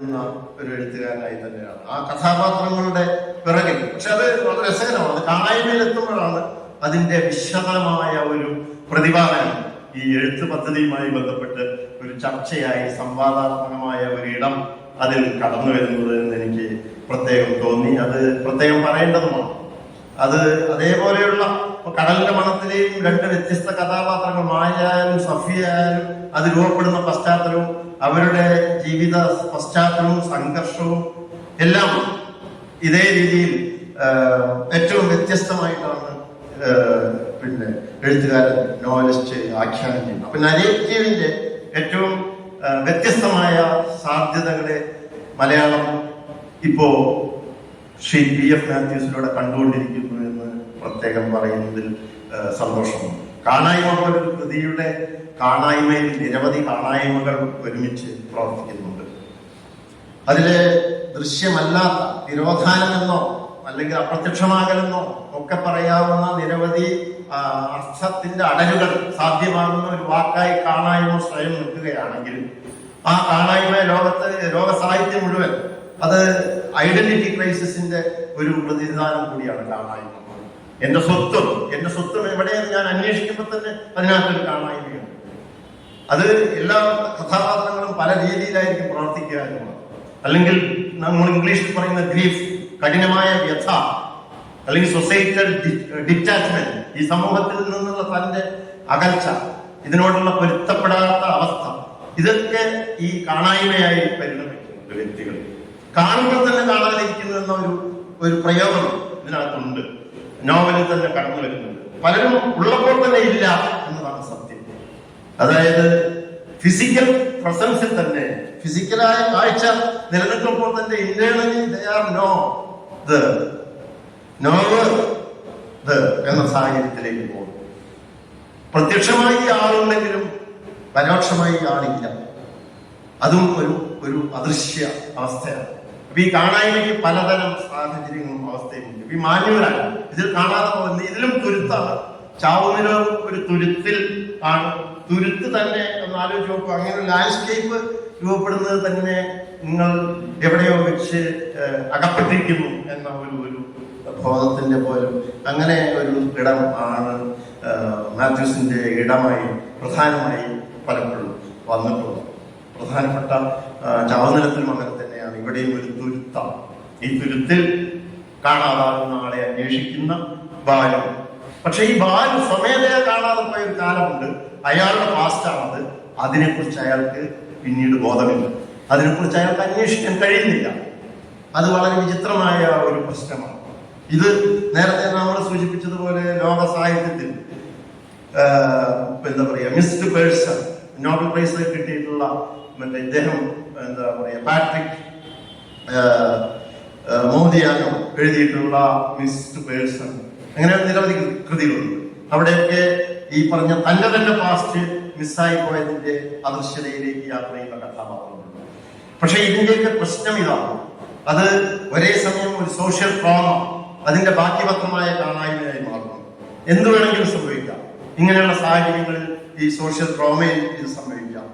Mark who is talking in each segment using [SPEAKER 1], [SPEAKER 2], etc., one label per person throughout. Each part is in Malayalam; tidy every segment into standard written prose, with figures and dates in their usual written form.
[SPEAKER 1] ഒരു എഴുത്തുകാരനായി തന്നെയാണ് ആ കഥാപാത്രങ്ങളുടെ പിറകിൽ. പക്ഷെ അത് വളരെ രസകരമാണ്. അത് കാണായ്മയിൽ എത്തുമ്പോഴാണ് അതിന്റെ വിശദമായ ഒരു പ്രതിപാദനം ഈ എഴുത്ത് പദ്ധതിയുമായി ബന്ധപ്പെട്ട് ഒരു ചർച്ചയായി സംവാദാത്മകമായ ഒരു ഇടം അതിൽ കടന്നു വരുന്നത് എന്ന് എനിക്ക് പ്രത്യേകം തോന്നി. അത് പ്രത്യേകം പറയേണ്ടതുമാണ്. അത് അതേപോലെയുള്ള കടലിന്റെ മണത്തിലെയും രണ്ട് വ്യത്യസ്ത കഥാപാത്രങ്ങൾ മായയായാലും സഫിയായാലും അത് രൂപപ്പെടുന്ന പശ്ചാത്തലവും അവരുടെ ജീവിത പശ്ചാത്തലവും സംഘർഷവും എല്ലാം ഇതേ രീതിയിൽ ഏറ്റവും വ്യത്യസ്തമായിട്ടാണ് എഴുത്തുകാരൻ നോവലിസ്റ്റ് ആഖ്യാനം ചെയ്യുന്നത്. അപ്പൊ നരേറ്റീവിന്റെ ഏറ്റവും വ്യത്യസ്തമായ സാധ്യതകളെ മലയാളം ഇപ്പോ ശ്രീ PF മാത്യൂസിലൂടെ കണ്ടുകൊണ്ടിരിക്കുന്നു എന്ന് പ്രത്യേകം പറയുന്നതിൽ സന്തോഷമുണ്ട്. കാണായ്മ പോലൊരു കൃതിയുടെ കാണായ്മയിൽ നിരവധി കാണായ്മകൾ ഒരുമിച്ച് പ്രവർത്തിക്കുന്നുണ്ട്. അതിലെ ദൃശ്യമല്ലാത്ത തിരോധാനമെന്നോ അല്ലെങ്കിൽ അപ്രത്യക്ഷമാകലെന്നോ ഒക്കെ പറയാവുന്ന നിരവധി അർത്ഥത്തിന്റെ അടലുകൾ സാധ്യമാകുന്ന ഒരു വാക്കായി കാണായ്മ സ്വയം നിൽക്കുകയാണെങ്കിൽ ആ കാണായ്മ ലോക സാഹിത്യം മുഴുവൻ അത് ഐഡന്റിറ്റി ക്രൈസിസിന്റെ ഒരു പ്രതിനിധാനം കൂടിയാണ് കാണായ്മ. എന്റെ സ്വത്വം എവിടെയെന്ന് ഞാൻ അന്വേഷിക്കുമ്പോൾ തന്നെ അതിനകത്തൊരു കാണായ്മയാണ്. അത് എല്ലാ കഥാപാത്രങ്ങളും പല രീതിയിലായിരിക്കും പ്രവർത്തിക്കുക എന്നുള്ളത്. അല്ലെങ്കിൽ നമ്മൾ ഇംഗ്ലീഷിൽ പറയുന്ന ഗ്രീഫ്, കഠിനമായ വ്യഥ, അല്ലെങ്കിൽ സൊസൈറ്റൽ ഡിറ്റാച്ച്മെന്റ്, ഈ സമൂഹത്തിൽ നിന്നുള്ള തന്റെ അകൽച്ച, ഇതിനോടുള്ള പൊരുത്തപ്പെടാത്ത അവസ്ഥ, ഇതൊക്കെ ഈ കാണായ്മയായി പരിണമിക്കുന്നുണ്ട്. വ്യക്തികൾ കാണുമ്പോൾ തന്നെ കാണാതിരിക്കുന്നു എന്ന ഒരു പ്രയോഗം ഇതിനകത്തുണ്ട്. നോവലിൽ തന്നെ കടന്നു വരുന്നുണ്ട്. പലരും ഉള്ളപ്പോൾ തന്നെ ഇല്ല എന്നതാണ് സത്യം. അതായത് ഫിസിക്കൽ പ്രസൻസിൽ തന്നെ, ഫിസിക്കലായ കാഴ്ച നിലനിൽക്കുമ്പോൾ തന്നെ ഇന്റേണലി എന്ന സാഹചര്യത്തിലേക്ക് പോകും. പ്രത്യക്ഷമായി ആളുണ്ടെങ്കിലും പരോക്ഷമായി ആളില്ല. അതും ഒരു അദൃശ്യ അവസ്ഥയാണ്. അപ്പൊ ഈ കാണായ്മയ്ക്ക് പലതരം സാഹചര്യങ്ങളും അവസ്ഥയും ഉണ്ട്. ഈ മാന്യവരാണ് ഇതിൽ കാണാതെ പോകുന്നത്. ഇതിലും തുരുത്താണ്. ചാവുനില ഒരു തുരുത്തിൽ ആണ്. തുരുത്ത് തന്നെ ഒന്ന് ആലോചിച്ച് നോക്കുക. അങ്ങനെ ഒരു ലാൻഡ്സ്കേപ്പ് രൂപപ്പെടുന്നത് തന്നെ നിങ്ങൾ എവിടെയോ വെച്ച് അകപ്പെട്ടിരിക്കുന്നു എന്ന ഒരു ബോധത്തിന്റെ പോലും അങ്ങനെ ഒരു ഇടം ആണ് മാത്യൂസിന്റെ ഇടമായി പ്രധാനമായി പലപ്പോഴും വന്നിട്ടുള്ളത്. പ്രധാനപ്പെട്ട ചാവുനിലത്തിലും അങ്ങനെ തന്നെയാണ്. ഇവിടെയും ഒരു തുരുത്താണ്. ഈ തുരുത്തിൽ കാണാതാകുന്ന ആളെ അന്വേഷിക്കുന്ന ബാലു. പക്ഷെ ഈ ബാലു സ്വമേധയാ കാണാതെ പോയ ഒരു കാലമുണ്ട്. അയാളുടെ പാസ്റ്റാണത്. അതിനെക്കുറിച്ച് അയാൾക്ക് പിന്നീട് ബോധമില്ല. അതിനെക്കുറിച്ച് അയാൾക്ക് അന്വേഷിക്കാൻ കഴിയുന്നില്ല. അത് വളരെ വിചിത്രമായ ഒരു പ്രശ്നമാണ്. ഇത് നേരത്തെ നമ്മൾ സൂചിപ്പിച്ചതുപോലെ ലോക സാഹിത്യത്തിൽ എന്താ പറയാ മിസ്ഡ് പേഴ്സൺ, നോബൽ പ്രൈസ് കിട്ടിയിട്ടുള്ള ഇദ്ദേഹം എന്താ പറയാ പാട്രിക് മോദിയാനോ എഴുതിയിട്ടുള്ള മിസ്ഡ് പേഴ്സൺ, അങ്ങനെ നിരവധി കൃതികളുണ്ട്. അവിടെയൊക്കെ ഈ പറഞ്ഞ തന്നെ പാസ്റ്റ് മിസ്സായി പോയതിന്റെ അദൃശ്യതയിലേക്ക് യാത്ര ചെയ്യുന്ന കഥാപാത്രങ്ങളുണ്ട്. പക്ഷെ ഇതിന്റെയൊക്കെ പ്രശ്നം ഇതാണ്. അത് ഒരേ സമയം ഒരു സോഷ്യൽ ട്രോമ, അതിന്റെ ബാക്കിപത്രമായ കാണായ്മയായി മാറുന്നു. എന്തു വേണമെങ്കിലും സംഭവിക്കാം. ഇങ്ങനെയുള്ള സാഹചര്യങ്ങളിൽ ഈ സോഷ്യൽ ട്രോമയിൽ ഇത് സംഭവിക്കാം.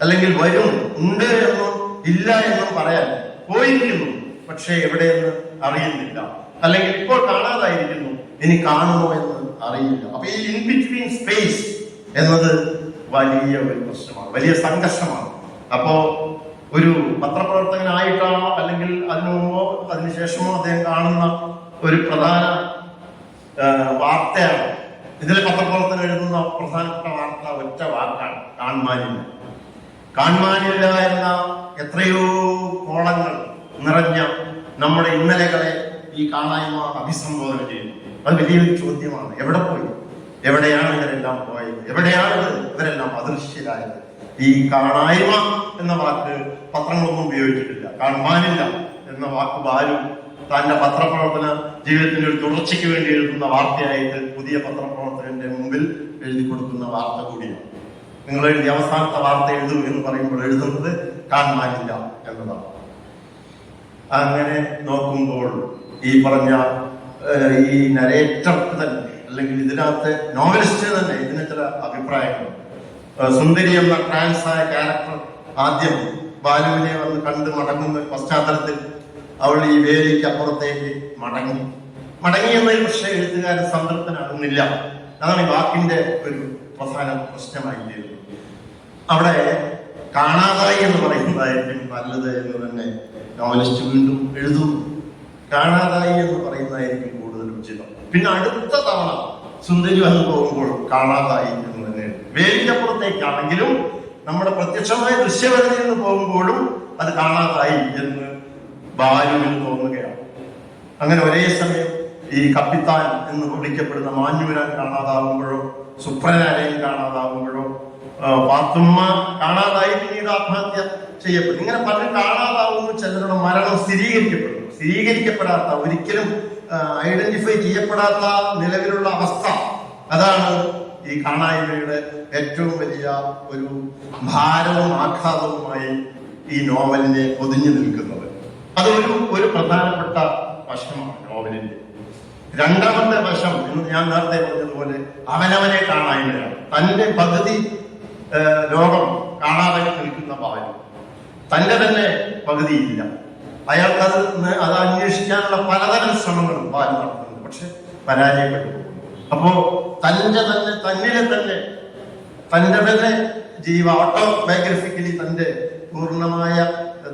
[SPEAKER 1] അല്ലെങ്കിൽ വരും, ഉണ്ട് എന്നും ഇല്ല എന്നും പറയാൻ പോയിരിക്കുന്നു, പക്ഷെ എവിടെയെന്ന് അറിയുന്നില്ല. അല്ലെങ്കിൽ ഇപ്പോൾ കാണാതായിരിക്കുന്നു, ഇനി കാണുമോ എന്ന് അറിയില്ല. അപ്പൊ ഈ ഇൻ ബിറ്റ്വീൻ സ്പേസ് എന്നത് വലിയ ഒരു പ്രശ്നമാണ്, വലിയ സംഘർഷമാണ്. അപ്പോ ഒരു പത്രപ്രവർത്തകനായിട്ടാണോ അല്ലെങ്കിൽ അതിനു മുമ്പോ അതിനുശേഷമോ അദ്ദേഹം കാണുന്ന ഒരു പ്രധാന വാർത്തയാണ്. ഇതിലെ പത്രപ്രവർത്തനം എഴുതുന്ന പ്രധാനപ്പെട്ട വാർത്ത ഒറ്റ വാക്കാണ്: കാൺമാനില്ല. കാൺമാനില്ല എന്ന എത്രയോ കോളങ്ങൾ നിറഞ്ഞ നമ്മുടെ ഇന്നലകളെ ഈ കാണായ്മ അഭിസംബോധന ചെയ്യുന്നു. അത് വലിയൊരു ചോദ്യമാണ്. എവിടെ പോയി? എവിടെയാണ് ഇവരെല്ലാം പോയത്? എവിടെയാണ് ഇവരെല്ലാം അദൃശ്യരായത്? ഈ കാണായ്മ എന്ന വാക്ക് പത്രങ്ങളൊന്നും ഉപയോഗിച്ചിട്ടില്ല. കാൺമാനില്ല എന്ന വാക്ക് ബാലു തന്റെ പത്രപ്രവർത്തന ജീവിതത്തിന്റെ ഒരു തുടർച്ചയ്ക്ക് വേണ്ടി എഴുതുന്ന വാർത്തയായിട്ട് പുതിയ പത്രപ്രവർത്തകന്റെ മുമ്പിൽ എഴുതി കൊടുക്കുന്ന വാർത്ത കൂടിയാണ്. നിങ്ങൾ എഴുതി അവസാനത്തെ വാർത്ത എഴുതും എന്ന് പറയുമ്പോൾ എഴുതുന്നത് കാൺമാനില്ല എന്നതാണ്. അങ്ങനെ നോക്കുമ്പോൾ ഈ പറഞ്ഞ ഈ നരേറ്റർക്ക് തന്നെ, അല്ലെങ്കിൽ ഇതിനകത്ത് നോവലിസ്റ്റിന് തന്നെ ഇതിന് ചില അഭിപ്രായങ്ങളുണ്ട്. സുന്ദരി എന്ന ട്രാൻസായ ക്യാരക്ടർ ആദ്യം ബാലുവിനെ വന്ന് കണ്ട് മടങ്ങുന്ന പശ്ചാത്തലത്തിൽ അവൾ ഈ വേലിക്ക് അപ്പുറത്തേക്ക് മടങ്ങി എന്നതിൽ പക്ഷേ എഴുത്തുകാരൻ സംതൃപ്തനാകുന്നില്ല. അതാണ് ഈ വാക്കിന്റെ ഒരു പ്രധാന പ്രശ്നമായി തീരുന്നത്. അവിടെ കാണാതായി എന്ന് പറയുന്നതായിരിക്കും നല്ലത് എന്ന് തന്നെ നോവലിസ്റ്റ് വീണ്ടും എഴുതുന്നു. കാണാതായി എന്ന് പറയുന്നതായിരിക്കും കൂടുതൽ ഉചിതം. പിന്നെ അടുത്ത തവണ സുന്ദരി വന്നു പോകുമ്പോൾ കാണാതായി എന്ന് തന്നെ വേലിക്കപ്പുറത്തേക്കാണെങ്കിലും നമ്മുടെ പ്രത്യക്ഷമായ ദൃശ്യപരതയിൽ നിന്ന് പോകുമ്പോഴും അത് കാണാതായി എന്ന് ബാലുവിന് തോന്നുകയാണ്. അങ്ങനെ ഒരേ സമയം ഈ കപ്പിത്താൻ എന്ന് വിളിക്കപ്പെടുന്ന മാഞ്ഞൂരാൻ കാണാതാകുമ്പോഴോ, സുപ്രനാരെയും കാണാതാകുമ്പോഴോ, പാത്തുമ്മ കാണാതായി പിന്നീട് ആത്മഹത്യ ചെയ്യപ്പെടും. ഇങ്ങനെ പലരും കാണാതാവുന്നു. ചിലരുടെ മരണം സ്ഥിരീകരിക്കപ്പെടാത്ത, ഒരിക്കലും ഐഡന്റിഫൈ ചെയ്യപ്പെടാത്ത നിലവിലുള്ള അവസ്ഥ. അതാണ് ഈ കാണായ്മയുടെ ഏറ്റവും വലിയ ഒരു ഭാരവും ആഘാതവുമായി ഈ നോവലിനെ പൊതിഞ്ഞു നിൽക്കുന്നത്. അതൊരു പ്രധാനപ്പെട്ട വശമാണ് നോവലിന്റെ. രണ്ടാമത്തെ വശം എന്ന് ഞാൻ നേരത്തെ പറഞ്ഞതുപോലെ അവനവനെ കാണായ്മയാണ്. തന്റെ പകുതി ലോകം കാണാതെ നിൽക്കുന്ന ബാലു, തന്റെ തന്നെ പകുതിയില്ല. അയാൾക്ക് അത് അന്വേഷിക്കാനുള്ള പലതരം ശ്രമങ്ങളും ബാലു നടത്തുന്നുണ്ട്, പക്ഷെ പരാജയപ്പെട്ടു പോകുന്നു. അപ്പോ തന്നിലെ തന്നെ ഓട്ടോബയോഗ്രഫിക്കലി തന്റെ പൂർണ്ണമായ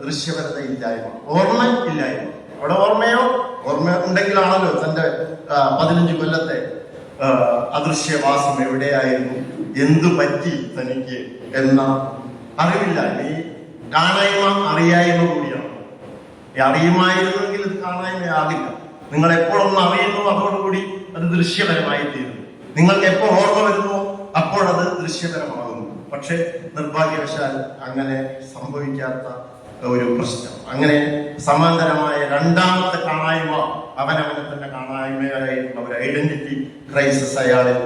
[SPEAKER 1] ദൃശ്യപരത ഇല്ലായ്മ, ഓർമ്മ ഇല്ലായ്മ. അവിടെ ഓർമ്മ ഉണ്ടെങ്കിലാണല്ലോ തന്റെ 15 കൊല്ലത്തെ അദൃശ്യവാസം എവിടെയായിരുന്നു, എന്തു പറ്റി തനിക്ക് എന്ന അറിവില്ലായ്മ. ഈ കാണായ്മ അറിയായ്മ കൂടിയാണ്. ഈ അറിയുമായിരുന്നെങ്കിൽ ഇത് കാണായ്മയാകില്ല. നിങ്ങൾ എപ്പോഴൊന്ന് അറിയുന്നു അതോടുകൂടി അത് ദൃശ്യപരമായി തീരുന്നു. നിങ്ങൾക്ക് എപ്പോൾ ഓർമ്മ വരുന്നു അപ്പോഴത് ദൃശ്യപരമാകുന്നു. പക്ഷെ നിർഭാഗ്യവശാൽ അങ്ങനെ സംഭവിക്കാത്ത ഒരു പ്രശ്നം. അങ്ങനെ സമാന്തരമായ രണ്ടാമത്തെ കാണായ്മ, അവനവനെ തന്നെ കാണായ്മയായിട്ടുള്ള ഒരു ഐഡന്റിറ്റി ക്രൈസിസ് അയാളിൽ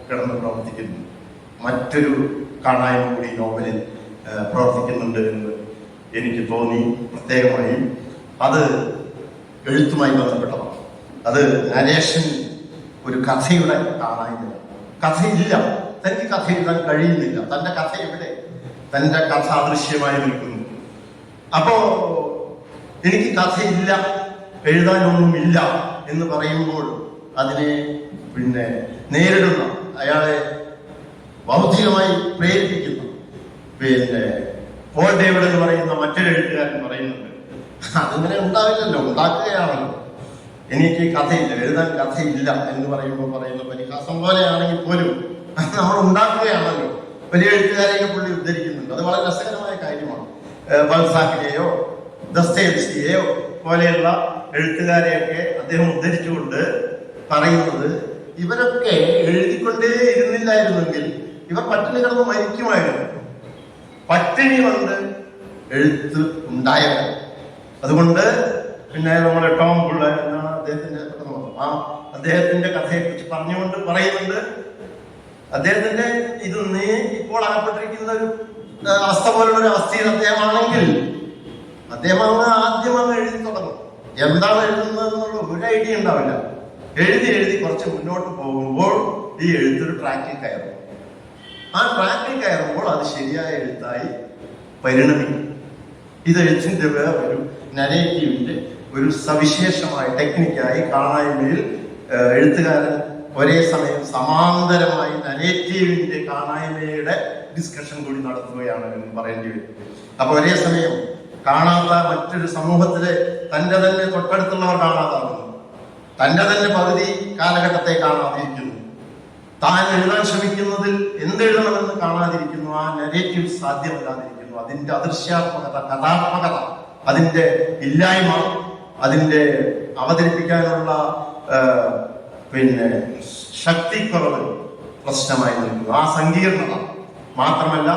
[SPEAKER 1] കിടന്ന് പ്രവർത്തിക്കുന്നു. മറ്റൊരു കാണായ്മ കൂടി നോവലിൽ പ്രവർത്തിക്കുന്നുണ്ട് എന്ന് എനിക്ക് തോന്നി. പ്രത്യേകമായി അത് എഴുത്തുമായി ബന്ധപ്പെട്ടതാണ്. അത് നരേഷൻ ഒരു കഥയുടെ കാണായ്മ. കഥയില്ല, തനിക്ക് കഥ എഴുതാൻ കഴിയുന്നില്ല. തന്റെ കഥ എവിടെ? തന്റെ കഥ അദൃശ്യമായി നിൽക്കുന്നു. അപ്പോ എനിക്ക് കഥയില്ല, എഴുതാനൊന്നുമില്ല എന്ന് പറയുമ്പോൾ അതിനെ നേരിടുന്ന, അയാളെ ബൗദ്ധികമായി പ്രേരിപ്പിക്കുന്ന പോൾ ഡേവിഡ് എന്ന് പറയുന്ന മറ്റൊരു എഴുത്തുകാരൻ പറയുന്നുണ്ട്, അതിങ്ങനെ ഉണ്ടാവില്ലല്ലോ, ഉണ്ടാക്കുകയാണല്ലോ. എനിക്ക് കഥയില്ല, എഴുതാൻ കഥയില്ല എന്ന് പറയുമ്പോൾ പറയുന്ന പരിഹാസം പോലെയാണെങ്കിൽ പോലും നമ്മൾ ഉണ്ടാക്കുകയാണല്ലോ. വലിയ എഴുത്തുകാരെയൊക്കെ പുള്ളി ഉദ്ധരിക്കുന്നുണ്ട്. അത് വളരെ രസകരമായ കാര്യമാണ്. ബൽസാക്കിനെയോ ദസ്തയേവ്സ്കിയെയോ പോലെയുള്ള എഴുത്തുകാരെയൊക്കെ അദ്ദേഹം ഉദ്ധരിച്ചുകൊണ്ട് പറയുന്നത്, ഇവരൊക്കെ എഴുതിക്കൊണ്ടേ ഇരുന്നില്ലായിരുന്നെങ്കിൽ ഇവർ പട്ടിണി കിടന്ന് മരിക്കുമായിരുന്നു. പട്ടിണി കൊണ്ട് എഴുത്ത് ഉണ്ടായവർ. അതുകൊണ്ട് നമ്മുടെ ടോം പുള്ള എന്നാണ് അദ്ദേഹത്തിന്റെ അദ്ദേഹത്തിന്റെ കഥയെ കുറിച്ച് പറഞ്ഞുകൊണ്ട് പറയുന്നുണ്ട്, അദ്ദേഹത്തിന്റെ ഇത് ഇപ്പോൾ അകപ്പെട്ടിരിക്കുന്ന ഒരു അവസ്ഥ പോലുള്ള ഒരു അവസ്ഥയിൽ അദ്ദേഹമാണെങ്കിൽ അദ്ദേഹം ആദ്യം എഴുതി തുടങ്ങും. എന്താണ് എഴുതുന്നത് എന്നുള്ള ഒരു ഐഡിയ ഉണ്ടാവില്ല. എഴുതി കുറച്ച് മുന്നോട്ട് പോകുമ്പോൾ ഈ എഴുത്തൊരു ട്രാക്കിൽ കയറും. ആ ട്രാക്കിൽ കയറുമ്പോൾ അത് ശരിയായ എഴുത്തായി പരിണമിക്കും. ഇത് എഴുത്തിന്റെ ഒരു നരേറ്റീവിന്റെ ഒരു സവിശേഷമായ ടെക്നിക്കായി കാണായ്മയിൽ എഴുത്തുകാരൻ ഒരേ സമയം സമാന്തരമായി നരേറ്റീവിന്റെ കാണായ്മയുടെ ഡിസ്കഷൻ കൂടി നടത്തുകയാണ് എന്ന് പറയേണ്ടി വരും. അപ്പൊ ഒരേ സമയം കാണാത്ത മറ്റൊരു സമൂഹത്തിലെ തന്റെ തന്നെ തൊട്ടടുത്തുള്ളവർ കാണാതാകുന്നു, തന്റെ തന്നെ പകുതി കാലഘട്ടത്തെ കാണാതിരിക്കുന്നു, താൻ എഴുതാൻ ശ്രമിക്കുന്നതിൽ എന്തെഴുതണമെന്ന് കാണാതിരിക്കുന്നു, ആ നരേറ്റീവ് സാധ്യമല്ലാതിരിക്കുന്നു. അതിന്റെ അദൃശ്യാത്മകത, കഥാത്മകത, അതിന്റെ ഇല്ലായ്മ, അതിന്റെ അവതരിപ്പിക്കാനുള്ള ശക്തിക്കുറവ് പ്രശ്നമായി നിൽക്കുന്നു. ആ സങ്കീർണത മാത്രമല്ല,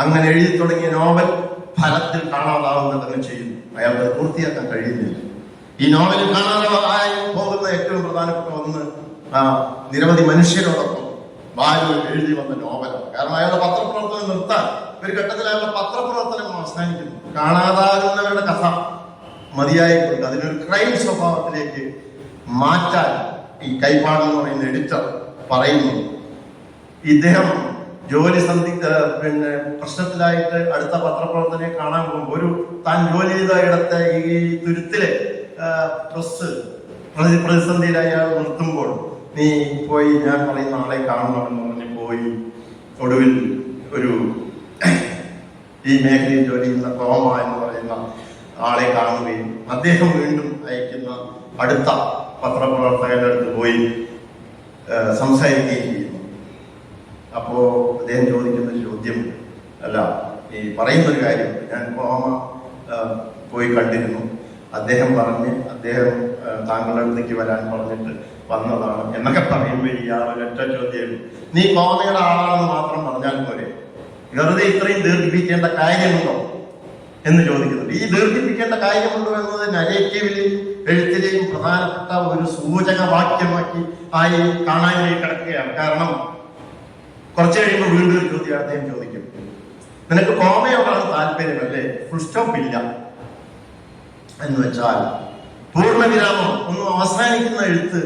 [SPEAKER 1] അങ്ങനെ എഴുതി തുടങ്ങിയ നോവൽ ഫലത്തിൽ കാണാതാവുക തന്നെ ചെയ്യുന്നു. അയാൾക്ക് പൂർത്തിയാക്കാൻ കഴിയുന്നില്ല. ഈ നോവലിൽ കാണാതായി പോകുന്ന ഏറ്റവും പ്രധാനപ്പെട്ട ഒന്ന് നിരവധി മനുഷ്യരോടൊപ്പം ബാലു എഴുതി വന്ന നോവലാണ്. കാരണം അയാളുടെ പത്രപ്രവർത്തനം നിർത്താൻ ഒരു ഘട്ടത്തിൽ അയാളുടെ പത്രപ്രവർത്തനം അവസാനിക്കുന്നു. കാണാതാകുന്നവരുടെ കഥ മതിയായിക്കൊണ്ട് അതിനൊരു ക്രൈം സ്വഭാവത്തിലേക്ക് മാറ്റാൻ ഈ കൈപ്പാട് എന്ന് പറയുന്ന എഡിറ്റർ പറയുന്നു. ഇദ്ദേഹം ജോലി പിന്നെ പ്രശ്നത്തിലായിട്ട് അടുത്ത പത്രപ്രവർത്തനെ കാണാൻ പോകുമ്പോൾ താൻ ജോലി ചെയ്ത ഇടത്തെ ഈ തുരുത്തിലെ പ്രസ് പ്രതിസന്ധിയിലായി അയാൾ നിർത്തുമ്പോൾ നീ പോയി ഞാൻ പറയുന്ന ആളെ കാണണമെന്ന് പറഞ്ഞ് പോയി ഒടുവിൽ ഒരു ഈ മേഖലയിൽ ജോലി ചെയ്യുന്ന കോമ എന്ന് പറയുന്ന ആളെ കാണുകയും അദ്ദേഹം വീണ്ടും അയക്കുന്ന അടുത്ത പത്രപ്രവർത്തകരുടെ അടുത്ത് പോയി സംസാരിക്കുകയും ചെയ്യുന്നു. അപ്പോ അദ്ദേഹം ചോദിക്കുന്ന ചോദ്യം അല്ല, ഈ പറയുന്നൊരു കാര്യം, ഞാൻ കോമ പോയി കണ്ടിരുന്നു, അദ്ദേഹം താങ്കളുടെ അടുത്തേക്ക് വരാൻ പറഞ്ഞിട്ട് വന്നതാണ് എന്നൊക്കെ പറയുമ്പോൾ ഇയാൾ ഒരൊറ്റ ചോദ്യം, നീ കോമയുടെ ആളാണെന്ന് മാത്രം പറഞ്ഞാൽ പോരെ, വെറുതെ ഇത്രയും ദീർഘിപ്പിക്കേണ്ട കാര്യമുണ്ടോ എന്ന് ചോദിക്കുന്നുണ്ട്. ഈ ദീർഘിപ്പിക്കേണ്ട കാര്യമുണ്ടോ എന്നത് നരേറ്റീവിലെയും എഴുത്തിലെയും പ്രധാനപ്പെട്ട ഒരു സൂചകവാക്യമാക്കി ആയി കാണാനായി കിടക്കുകയാണ്. കാരണം കുറച്ച് കഴിയുമ്പോൾ വീണ്ടും ഒരു ചോദ്യം അദ്ദേഹം ചോദിക്കും, നിനക്ക് കോമയോടാണ് താല്പര്യമല്ലേ? ഫുൾ സ്റ്റോപ്പ് ഇല്ല എന്ന് വെച്ചാൽ പൂർണ്ണവിരാമം ഒന്നും അവസാനിക്കുന്ന എഴുത്ത്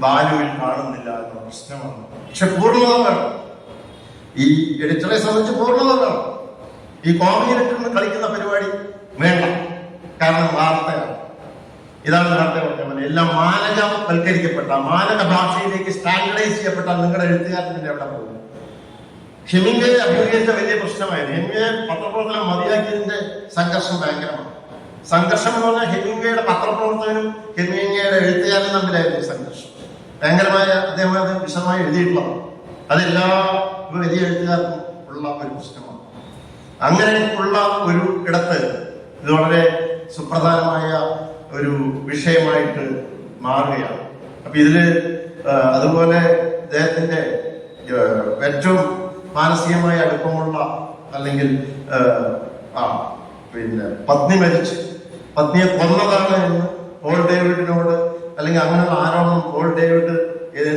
[SPEAKER 1] ബാലുവിൽ കാണുന്നില്ല എന്ന പ്രശ്നമാണ്. പക്ഷെ പൂർണ്ണത വേണം, ഈ എഡിറ്ററെ സംബന്ധിച്ച് പൂർണ്ണത വേണം. ഈ കോമയിലിട്ട് കളിക്കുന്ന പരിപാടി വേണ്ട, കാരണം വാർത്തയാണ്. ഇതാണ് നേരത്തെ പറഞ്ഞ പോലെ എല്ലാം മാനകവൽക്കരിക്കപ്പെട്ട മാനക ഭാഷയിലേക്ക് സ്റ്റാൻഡർഡൈസ് ചെയ്യപ്പെട്ട നിങ്ങളുടെ എഴുത്തുകാരൻ്റെ എവിടെ പോകും? ഹെമിംഗയെ അഭിമുഖീകരിച്ച വലിയ പ്രശ്നമായിരുന്നു. ഹെമിംഗയെ പത്രപ്രവർത്തനം മതിയാക്കിയതിന്റെ സംഘർഷം ഭയങ്കരമാണ്. സംഘർഷം എന്ന് പറഞ്ഞാൽ ഹെമിംഗയുടെ പത്രപ്രവർത്തകനും ഹെമിംഗയുടെ എഴുത്തുകാരനും തമ്മിലായിരുന്നു സംഘർഷം. ഭയങ്കരമായ അദ്ദേഹം അത് വിശദമായി എഴുതിയിട്ടുള്ളതാണ്. അതെല്ലാ വലിയ എഴുത്തുകാർക്കും ഉള്ള ഒരു പ്രശ്നമാണ്. അങ്ങനെ ഉള്ള ഒരു ഇടത്ത് ഇത് വളരെ സുപ്രധാനമായ ഒരു വിഷയമായിട്ട് മാറുകയാണ്. അപ്പൊ ഇതില് അതുപോലെ അദ്ദേഹത്തിന്റെ ഏറ്റവും മാനസികമായി അടുപ്പമുള്ള അല്ലെങ്കിൽ പിന്നെ പത്നിയെ കൊന്നതാണ് എന്ന് പോൾ ഡേവിഡിനോട് അല്ലെങ്കിൽ അങ്ങനെയുള്ള ആരോപണം പോൾ ഡേവിഡ്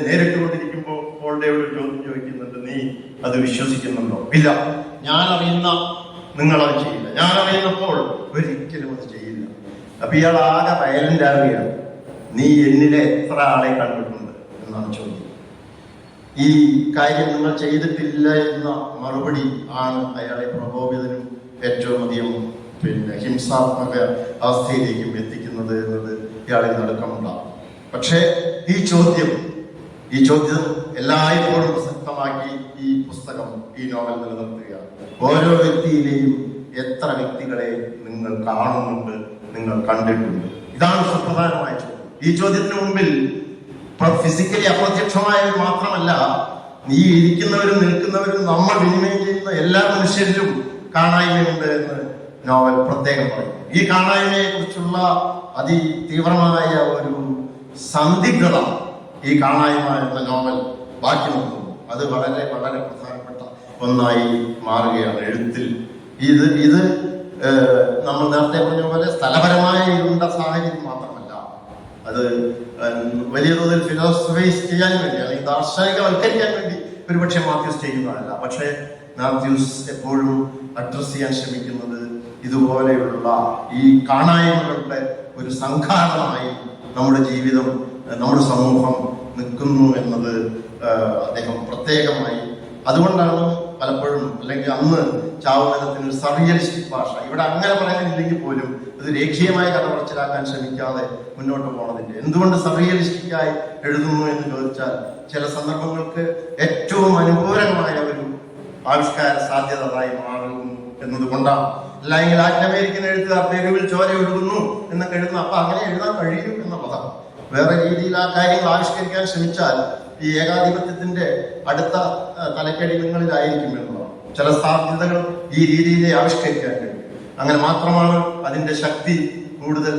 [SPEAKER 1] നേരിട്ട് കൊണ്ടിരിക്കുമ്പോൾ പോൾ ഡേവിഡ് ചോദ്യം ചോദിക്കുന്നുണ്ട്, നീ അത് വിശ്വസിക്കുന്നുണ്ടോ? ഇല്ല, ഞാൻ അറിയുന്ന നിങ്ങൾ അത് ചെയ്യില്ല, ഞാൻ അറിയുന്നപ്പോൾ ഒരിക്കലും അത് ചെയ്യില്ല. അപ്പൊ ഇയാൾ ആകെ വയലന്റ് ആവുകയാണ്. നീ എന്നിലെ എത്ര ആളെ കണ്ടിട്ടുണ്ട് എന്നാണ് ചോദ്യം. ഈ കാര്യം നിങ്ങൾ ചെയ്തിട്ടില്ല എന്ന മറുപടി ആണ് അയാളെ പ്രകോപിതനും ഏറ്റവും അധികം പിന്നെ ഹിംസാത്മക അവസ്ഥയിലേക്കും എത്തിക്കുന്നത് എന്നത് ഇയാളെ നടുക്കമുണ്ടാകും. പക്ഷേ ഈ ചോദ്യം എല്ലായ്പ്പോഴും പ്രസക്തമാക്കി ഈ പുസ്തകം, ഈ നോവൽ നിലനിർത്തുകയാണ്. ഓരോ വ്യക്തിയിലെയും എത്ര വ്യക്തികളെ നിങ്ങൾ കാണുന്നുണ്ട്, നിങ്ങൾ കണ്ടിട്ടുണ്ട്? ഇതാണ് സുപ്രധാനമായ ചോദ്യം. ഈ ചോദ്യത്തിന് മുമ്പിൽ ഫിസിക്കലി അപ്രത്യക്ഷമായത് മാത്രമല്ല, ഈ ഇരിക്കുന്നവരും നിൽക്കുന്നവരും നമ്മൾ വിനിമയം ചെയ്യുന്ന എല്ലാ മനുഷ്യരിലും കാണായ്മയുണ്ട് എന്ന് നോവൽ പ്രത്യേകം പറയും. ഈ കാണായ്മയെ കുറിച്ചുള്ള അതിതീവ്രമായ ഒരു സന്ദിഗ്ധത ഈ കാണായ്മ എന്ന നോവൽ ബാക്കി നിൽക്കുന്നു. അത് വളരെ വളരെ പ്രധാനപ്പെട്ട ഒന്നായി മാറുകയാണ് എഴുത്തിൽ. ഇത് നമ്മൾ നേരത്തെ പറഞ്ഞ പോലെ സ്ഥലപരമായ ഇരുണ്ട സാഹചര്യം മാത്രമല്ല, അത് വലിയ തോതിൽ ഫിലോസഫൈസ് ചെയ്യാൻ വേണ്ടി അല്ലെങ്കിൽ ദാർശനികവൽക്കരിക്കാൻ വേണ്ടി ഒരുപക്ഷെ മാത്യൂസ് ചെയ്യുന്നതല്ല. പക്ഷേ മാത്യൂസ് എപ്പോഴും അഡ്രസ് ചെയ്യാൻ ശ്രമിക്കുന്നത് ഇതുപോലെയുള്ള ഈ കാണായ്മകളുടെ ഒരു സംഘാടനമായി നമ്മുടെ ജീവിതം, നമ്മുടെ സമൂഹം നിൽക്കുന്നു എന്നത് അദ്ദേഹം പ്രത്യേകമായി. അതുകൊണ്ടാണ് പലപ്പോഴും, അല്ലെങ്കിൽ അന്ന് ചാവുനത്തിന് ഒരു സർറിയലിസ്റ്റിക് ഭാഷ, ഇവിടെ അങ്ങനെ പറയാനില്ലെങ്കിൽ പോലും ഇത് രേഖീയമായ കഥ പറച്ചിലാക്കാൻ ശ്രമിക്കാതെ മുന്നോട്ട് പോകണതില്ല. എന്തുകൊണ്ട് സർറിയലിസ്റ്റിക്കായി എഴുതുന്നു എന്ന് ചോദിച്ചാൽ, ചില സന്ദർഭങ്ങൾക്ക് ഏറ്റവും അനുകൂലമായ ഒരു ആവിഷ്കാര സാധ്യത അതായി മാറുന്നു എന്നതുകൊണ്ടാണ്. അല്ലെങ്കിൽ ലാറ്റിൻ അമേരിക്കൻ എഴുത്തുകാർ തെരുവിൽ ചോര എഴുതുന്നു എന്നൊക്കെ എഴുതുന്നു, അപ്പൊ അങ്ങനെ എഴുതാൻ കഴിയും എന്നുള്ളതാണ്. വേറെ രീതിയിൽ ആ കാര്യങ്ങൾ ആവിഷ്കരിക്കാൻ ശ്രമിച്ചാൽ ഈ ഏകാധിപത്യത്തിന്റെ അടുത്ത തലക്കടികളിലായിരിക്കും എന്നുള്ളതാണ്. ചില സാധ്യതകൾ ഈ രീതിയിലെ ആവിഷ്കരിക്കാൻ കഴിയും. അങ്ങനെ മാത്രമാണ് അതിന്റെ ശക്തി കൂടുതൽ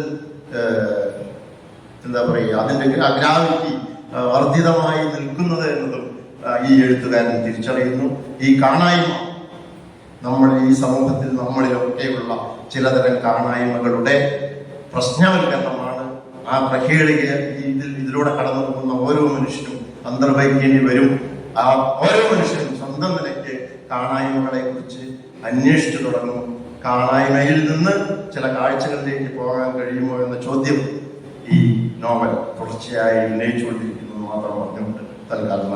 [SPEAKER 1] എന്താ പറയുക, അതിന്റെ ഗ്രാവിറ്റി വർദ്ധിതമായി നിൽക്കുന്നത് എന്നതും ഈ എഴുത്തുകാരൻ തിരിച്ചറിയുന്നു. ഈ കാണായ്മ നമ്മൾ ഈ സമൂഹത്തിൽ നമ്മളിലൊക്കെയുള്ള ചിലതരം കാണായ്മകളുടെ പ്രശ്നവൽക്കരണമാണ്. ആ പ്രഹേളിക ഇതിലൂടെ കടന്നു പോകുന്ന ഓരോ മനുഷ്യനും അന്തർവൈകേണ്ടി വരും. ആ ഓരോ മനുഷ്യനും സ്വന്തം നിലയ്ക്ക് കാണായ്മകളെ കുറിച്ച് അന്വേഷിച്ചു തുടങ്ങും. കാണായ്മയിൽ നിന്ന് ചില കാഴ്ചകളിലേക്ക് പോകാൻ കഴിയുമോ എന്ന ചോദ്യം ഈ നോവൽ തുടർച്ചയായി ഉന്നയിച്ചുകൊണ്ടിരിക്കുന്നത് മാത്രം പറഞ്ഞുകൊണ്ട് തൽക്കാലം